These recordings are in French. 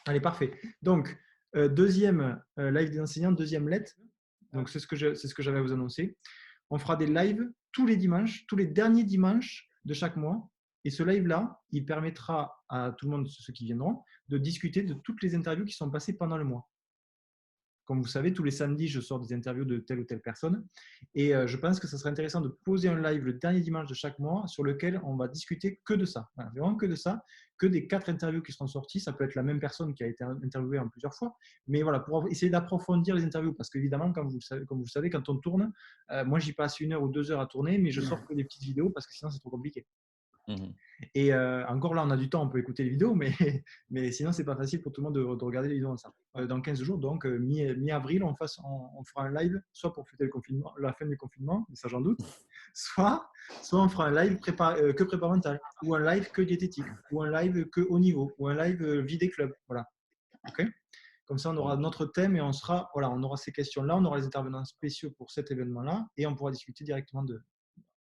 Allez, parfait. Donc, deuxième live des enseignants, deuxième lettre. Donc, c'est ce que j'avais à vous annoncer. On fera des lives tous les dimanches, tous les derniers dimanches de chaque mois. Et ce live-là, il permettra à tout le monde, ceux qui viendront, de discuter de toutes les interviews qui sont passées pendant le mois. Comme vous savez, tous les samedis, je sors des interviews de telle ou telle personne. Et je pense que ça serait intéressant de poser un live le dernier dimanche de chaque mois sur lequel on va discuter que de ça. Voilà, vraiment que de ça, que des 4 interviews qui seront sorties. Ça peut être la même personne qui a été interviewée en plusieurs fois. Mais voilà, pour essayer d'approfondir les interviews. Parce qu'évidemment, comme vous le savez, quand on tourne, moi, j'y passe 1 heure ou 2 heures à tourner, mais je sors que des petites vidéos parce que sinon, c'est trop compliqué. Et encore là, on a du temps, on peut écouter les vidéos, mais, mais sinon, c'est pas facile pour tout le monde de regarder les vidéos ensemble. Dans 15 jours, donc mi-avril, on fera un live, soit pour fêter le confinement, la fin du confinement, mais ça j'en doute, soit on fera un live que prépa mental, ou un live que diététique, ou un live que haut niveau, ou un live vie des clubs. Voilà. Okay, comme ça, on aura notre thème et on aura ces questions-là, on aura les intervenants spéciaux pour cet événement-là, et on pourra discuter directement de.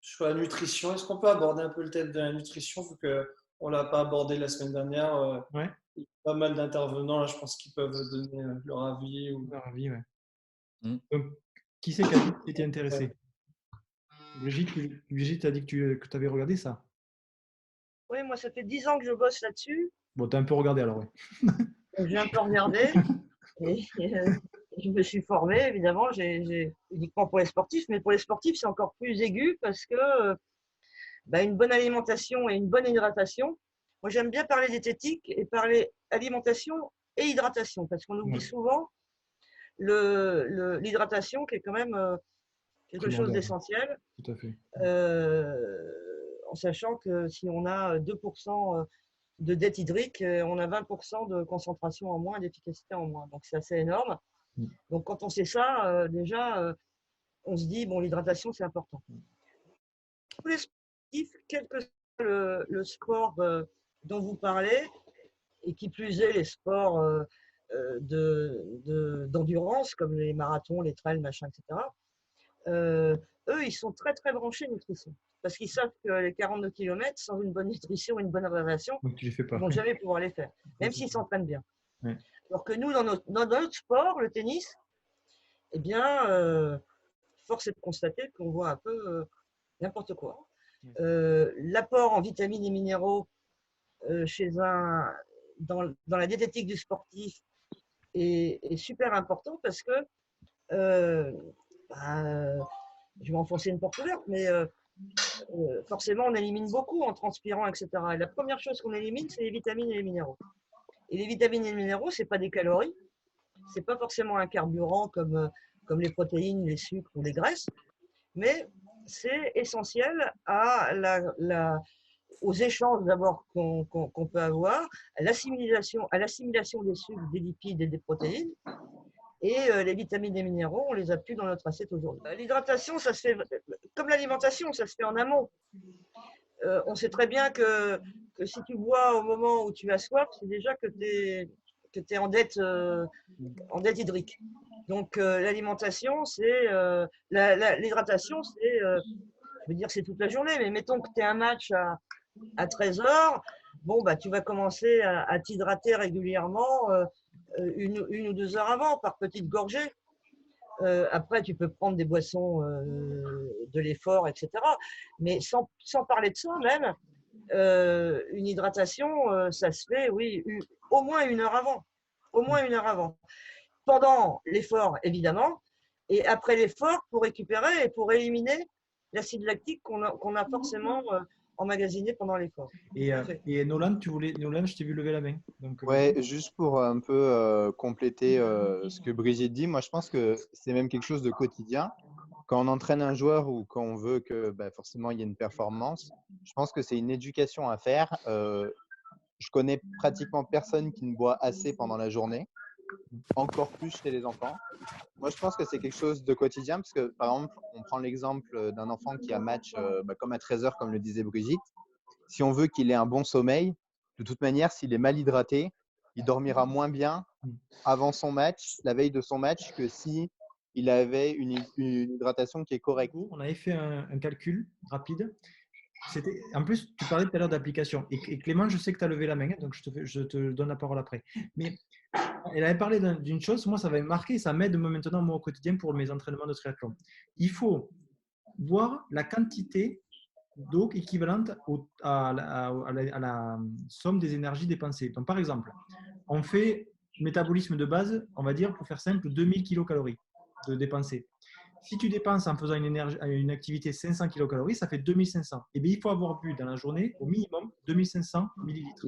Sur la nutrition, est-ce qu'on peut aborder un peu le thème de la nutrition vu qu'on ne l'a pas abordé la semaine dernière? Ouais. Il y a pas mal d'intervenants, là, je pense qu'ils peuvent donner leur avis. Leur avis, ouais. Donc, qui c'est qui était intéressé? Brigitte a dit que tu avais regardé ça. Oui, moi, ça fait 10 ans que je bosse là-dessus. Bon, tu as un peu regardé alors, oui. J'ai un peu regardé et je me suis formée, évidemment, uniquement pour les sportifs, mais pour les sportifs, c'est encore plus aigu parce que une bonne alimentation et une bonne hydratation. Moi, j'aime bien parler diététique et parler alimentation et hydratation parce qu'on oublie souvent l'hydratation qui est quand même quelque chose d'essentiel. Tout à fait. En sachant que si on a 2% de dette hydrique, on a 20% de concentration en moins, d'efficacité en moins. Donc, c'est assez énorme. Donc, quand on sait ça, déjà, on se dit, bon, l'hydratation, c'est important. Tous les sportifs, quel que soit le sport dont vous parlez, et qui plus est les sports d'endurance, comme les marathons, les trails, machin, etc., eux, ils sont très, très branchés nutrition. Parce qu'ils savent que les 42 km, sans une bonne nutrition, une bonne hydratation, ils ne vont jamais pouvoir les faire, même s'ils s'entraînent bien. Ouais. Alors que nous, dans notre sport, le tennis, eh bien, force est de constater qu'on voit un peu n'importe quoi. L'apport en vitamines et minéraux dans la diététique du sportif est super important parce que je vais enfoncer une porte ouverte, mais forcément, on élimine beaucoup en transpirant, etc. Et la première chose qu'on élimine, c'est les vitamines et les minéraux. Et les vitamines et les minéraux, ce n'est pas des calories, ce n'est pas forcément un carburant comme les protéines, les sucres ou les graisses, mais c'est essentiel aux échanges d'abord qu'on peut avoir, à l'assimilation des sucres, des lipides et des protéines. Et les vitamines et les minéraux, on les a plus dans notre assiette aujourd'hui. L'hydratation, ça se fait, comme l'alimentation, ça se fait en amont. On sait très bien que si tu bois au moment où tu as soif, c'est déjà que tu es en dette hydrique. Donc l'alimentation, c'est l'hydratation, c'est, je veux dire, c'est toute la journée, mais mettons que tu as un match à 13h, bon, tu vas commencer à t'hydrater régulièrement une ou 2 heures avant, par petites gorgées. Après, tu peux prendre des boissons de l'effort, etc. Mais sans parler de ça même, une hydratation, ça se fait, oui, au moins 1 heure avant. Au moins 1 heure avant. Pendant l'effort, évidemment, et après l'effort, pour récupérer et pour éliminer l'acide lactique qu'on a forcément emmagasiné pendant l'effort. Et Nolan, je t'ai vu lever la main. Donc, ouais, juste pour un peu compléter ce que Brigitte dit, moi je pense que c'est même quelque chose de quotidien. Quand on entraîne un joueur ou quand on veut que forcément il y ait une performance, je pense que c'est une éducation à faire. Je connais pratiquement personne qui ne boit assez pendant la journée, encore plus chez les enfants. Moi je pense que c'est quelque chose de quotidien parce que par exemple, on prend l'exemple d'un enfant qui a match comme à 13h, comme le disait Brigitte. Si on veut qu'il ait un bon sommeil, de toute manière, s'il est mal hydraté, il dormira moins bien avant son match, la veille de son match, que si il avait une hydratation qui est correcte. On avait fait un calcul rapide. En plus, tu parlais tout à l'heure d'application. Et Clément, je sais que tu as levé la main, donc je te donne la parole après. Mais elle avait parlé d'une chose, moi, ça va me marquer, ça m'aide maintenant moi, au quotidien pour mes entraînements de triathlon. Il faut voir la quantité d'eau équivalente à la somme des énergies dépensées. Donc, par exemple, on fait métabolisme de base, on va dire, pour faire simple, 2000 kilocalories de dépenser. Si tu dépenses en faisant une activité 500 kilocalories, ça fait 2500. Et bien, il faut avoir bu dans la journée au minimum 2500 millilitres.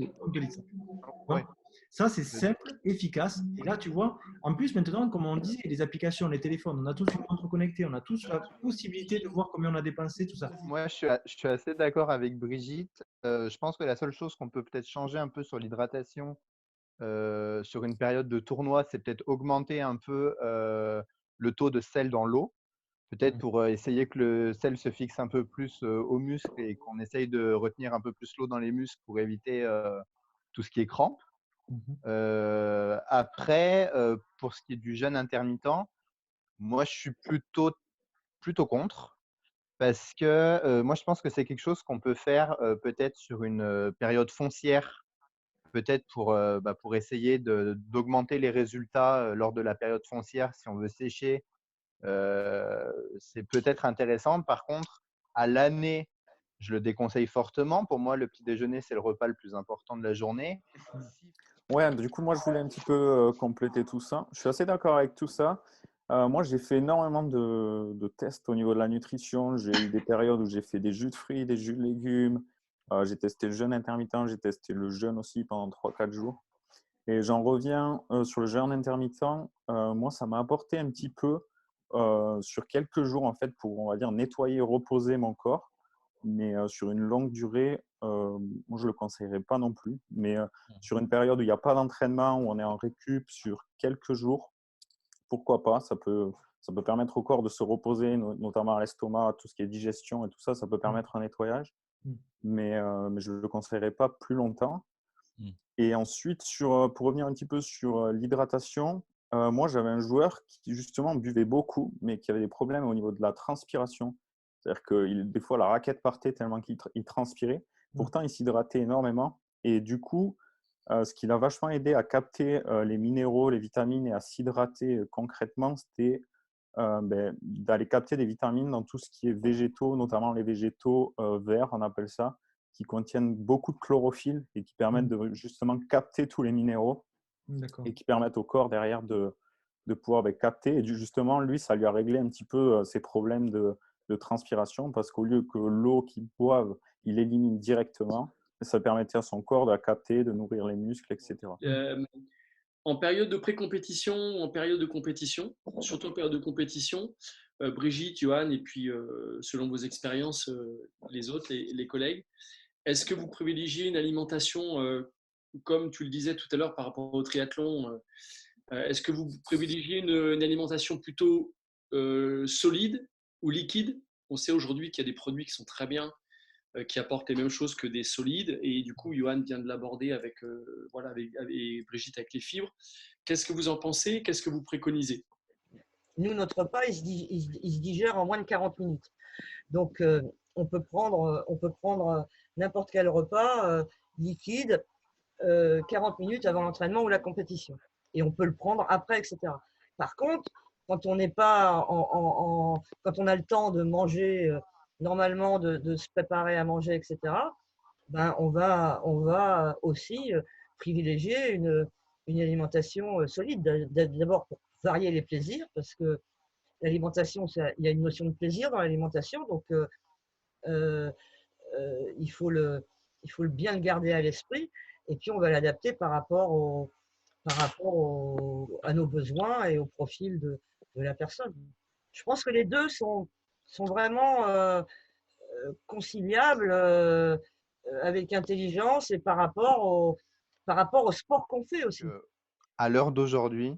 Ouais. Ça, c'est simple, efficace. Et là, tu vois, en plus, maintenant, comme on disait, les applications, les téléphones, on a tous une montre connectée, on a tous la possibilité de voir combien on a dépensé, tout ça. Moi, je suis assez d'accord avec Brigitte. Je pense que la seule chose qu'on peut peut-être changer un peu sur l'hydratation sur une période de tournoi, c'est peut-être augmenter un peu le taux de sel dans l'eau. Peut-être pour essayer que le sel se fixe un peu plus aux muscles et qu'on essaye de retenir un peu plus l'eau dans les muscles pour éviter tout ce qui est crampes. Après, pour ce qui est du jeûne intermittent, moi, je suis plutôt contre parce que moi, je pense que c'est quelque chose qu'on peut faire peut-être sur une période foncière, peut-être pour essayer d'augmenter les résultats lors de la période foncière si on veut sécher. C'est peut-être intéressant. Par contre, à l'année, je le déconseille fortement. Pour moi, le petit déjeuner, c'est le repas le plus important de la journée. Ouais, du coup, moi, je voulais un petit peu compléter tout ça. Je suis assez d'accord avec tout ça. Moi, j'ai fait énormément de tests au niveau de la nutrition. J'ai eu des périodes où j'ai fait des jus de fruits, des jus de légumes. J'ai testé le jeûne intermittent, j'ai testé le jeûne aussi pendant 3-4 jours. Et j'en reviens sur le jeûne intermittent. Moi, ça m'a apporté un petit peu sur quelques jours, en fait, pour, on va dire, nettoyer, reposer mon corps. Mais sur une longue durée, moi, je ne le conseillerais pas non plus. Mais sur une période où il n'y a pas d'entraînement, où on est en récup sur quelques jours, pourquoi pas, ça peut permettre au corps de se reposer, notamment à l'estomac, tout ce qui est digestion et tout ça, ça peut permettre un nettoyage. Mais je ne le conseillerais pas plus longtemps. Et ensuite, pour revenir un petit peu sur l'hydratation, moi, j'avais un joueur qui, justement, buvait beaucoup, mais qui avait des problèmes au niveau de la transpiration. C'est-à-dire que des fois, la raquette partait tellement qu'il transpirait. Pourtant, il s'hydratait énormément. Et du coup, ce qui l'a vachement aidé à capter les minéraux, les vitamines et à s'hydrater concrètement, c'était d'aller capter des vitamines dans tout ce qui est végétaux, notamment les végétaux verts, on appelle ça, qui contiennent beaucoup de chlorophylle et qui permettent de justement capter tous les minéraux et qui permettent au corps derrière de pouvoir capter. Et justement, lui, ça lui a réglé un petit peu ses problèmes de transpiration parce qu'au lieu que l'eau qu'il boive, il élimine directement, ça permettait à son corps de la capter, de nourrir les muscles, etc. En période de pré-compétition, en période de compétition, surtout en période de compétition, Brigitte, Johan, et puis selon vos expériences, les autres, les collègues, est-ce que vous privilégiez une alimentation, comme tu le disais tout à l'heure par rapport au triathlon, est-ce que vous privilégiez une alimentation plutôt solide ou liquide? On sait aujourd'hui qu'il y a des produits qui sont très bien, qui apportent les mêmes choses que des solides. Et du coup, Johan vient de l'aborder avec Brigitte avec les fibres. Qu'est-ce que vous en pensez? Qu'est-ce que vous préconisez? Nous, notre repas, il se digère en moins de 40 minutes. Donc, on peut prendre n'importe quel repas liquide 40 minutes avant l'entraînement ou la compétition. Et on peut le prendre après, etc. Par contre, quand on n'est pas quand on a le temps de manger normalement, de se préparer à manger, etc., ben on va aussi privilégier une alimentation solide. D'abord pour varier les plaisirs, parce que l'alimentation, il y a une notion de plaisir dans l'alimentation, donc il faut bien le garder à l'esprit, et puis on va l'adapter par rapport à nos besoins et au profil de la personne. Je pense que les deux sont vraiment conciliables avec intelligence et par rapport au sport qu'on fait aussi. À l'heure d'aujourd'hui,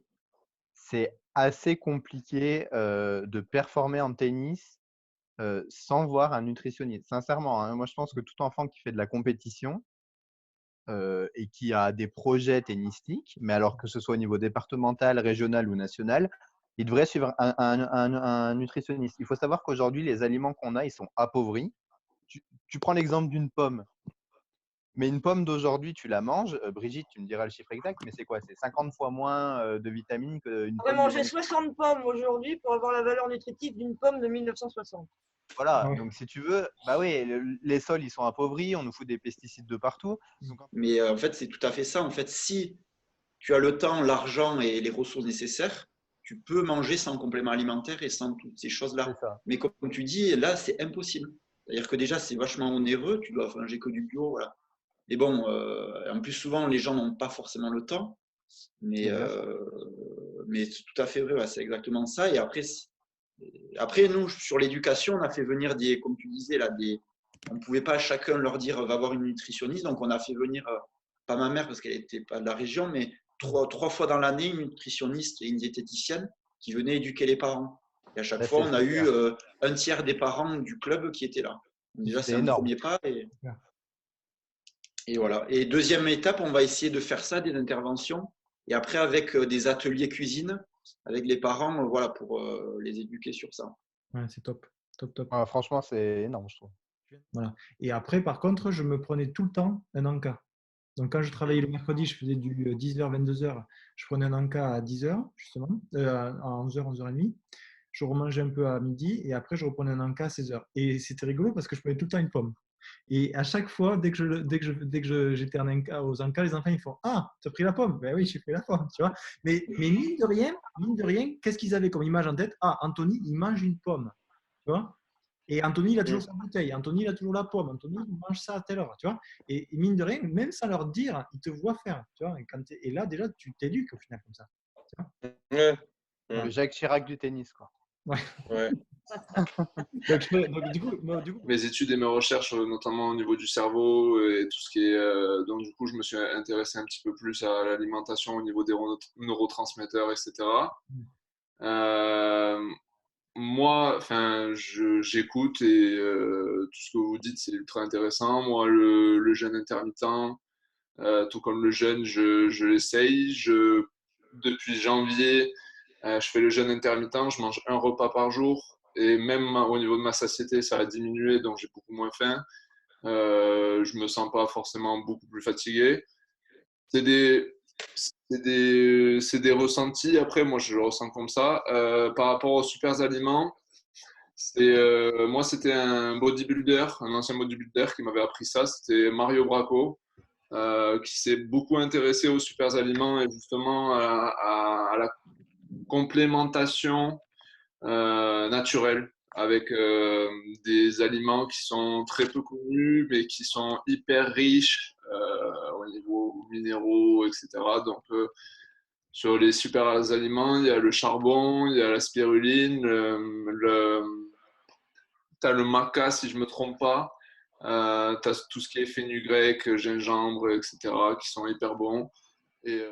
c'est assez compliqué de performer en tennis sans voir un nutritionniste. Sincèrement, hein, moi je pense que tout enfant qui fait de la compétition et qui a des projets tennistiques, mais alors que ce soit au niveau départemental, régional ou national, il devrait suivre un nutritionniste. Il faut savoir qu'aujourd'hui, les aliments qu'on a, ils sont appauvris. Tu prends l'exemple d'une pomme. Mais une pomme d'aujourd'hui, tu la manges. Brigitte, tu me diras le chiffre exact, mais c'est quoi? C'est 50 fois moins de vitamines qu'une On va pomme manger de 60 pommes aujourd'hui pour avoir la valeur nutritive d'une pomme de 1960. Voilà, Ouais. donc si tu veux, bah oui, les sols, ils sont appauvris, on nous fout des pesticides de partout. Donc, Mais en fait, c'est tout à fait ça. En fait, si tu as le temps, l'argent et les ressources nécessaires, tu peux manger sans complément alimentaire et sans toutes ces choses-là. c'est ça. Mais comme tu dis, là, c'est impossible. C'est-à-dire que déjà, c'est vachement onéreux, tu dois manger que du bio, voilà. Mais bon, en plus, souvent, les gens n'ont pas forcément le temps. Mais, C'est bien ça. mais c'est tout à fait vrai, ouais, c'est exactement ça. Et après, nous, sur l'éducation, on a fait venir des, comme tu disais, là, on ne pouvait pas chacun leur dire va voir une nutritionniste. Donc, on a fait venir, pas ma mère parce qu'elle n'était pas de la région, mais trois fois dans l'année, une nutritionniste et une diététicienne qui venaient éduquer les parents. Et à chaque Là, fois, c'est on a eu super. un tiers des parents du club qui étaient là. Donc, déjà, C'est c'est un énorme. premier pas. Super. Et voilà. Et deuxième étape, on va essayer de faire ça, des interventions. Et après, avec des ateliers cuisine, avec les parents, voilà, pour les éduquer sur ça. Ouais, c'est top. Top, top. Ah, franchement, c'est énorme, je trouve. Voilà. Et après, par contre, je me prenais tout le temps un encas. Donc, quand je travaillais le mercredi, je faisais du 10h, 22h. Je prenais un encas à 10h, justement, à 11h, 11h30. Je remangeais un peu à midi et après, je reprenais un encas à 16h. Et c'était rigolo parce que je prenais tout le temps une pomme. Et à chaque fois, j'étais aux encas, les enfants ils font ah, tu as pris la pomme? Ben oui, j'ai pris la pomme, tu vois. Mais mine de rien, qu'est-ce qu'ils avaient comme image en tête? Ah, Anthony, il mange une pomme, tu vois. Et Anthony, il a toujours sa bouteille. Anthony, il a toujours la pomme. Anthony, il mange ça à telle heure, tu vois. Et mine de rien, même sans leur dire, ils te voient faire, tu vois. Et là, déjà, tu t'éduques au final comme ça. Tu vois. Ouais. Le Jacques Chirac du tennis, quoi. Ouais. Ouais. Donc, du coup, Mes études et mes recherches, notamment au niveau du cerveau et tout ce qui est. Donc, du coup, je me suis intéressé un petit peu plus à l'alimentation au niveau des neurotransmetteurs, etc. Euh, Moi, enfin, j'écoute et tout ce que vous dites, c'est ultra intéressant. Moi, le jeûne intermittent, tout comme le jeûne, je l'essaye. Depuis janvier, je fais le jeûne intermittent, je mange un repas par jour. Et même au niveau de ma satiété, ça a diminué, donc j'ai beaucoup moins faim. Je me sens pas forcément beaucoup plus fatigué. C'est des, c'est des ressentis. Après, moi, je le ressens comme ça. Par rapport aux super aliments, moi, c'était un bodybuilder, un ancien bodybuilder qui m'avait appris ça. C'était Mario Bracco, qui s'est beaucoup intéressé aux super aliments et justement à la complémentation naturelle avec des aliments qui sont très peu connus mais qui sont hyper riches au niveau minéraux, etc. Donc, sur les super aliments, il y a le charbon, il y a la spiruline, t'as le maca si je me trompe pas, t'as tout ce qui est fenugrec, gingembre, etc. qui sont hyper bons. Et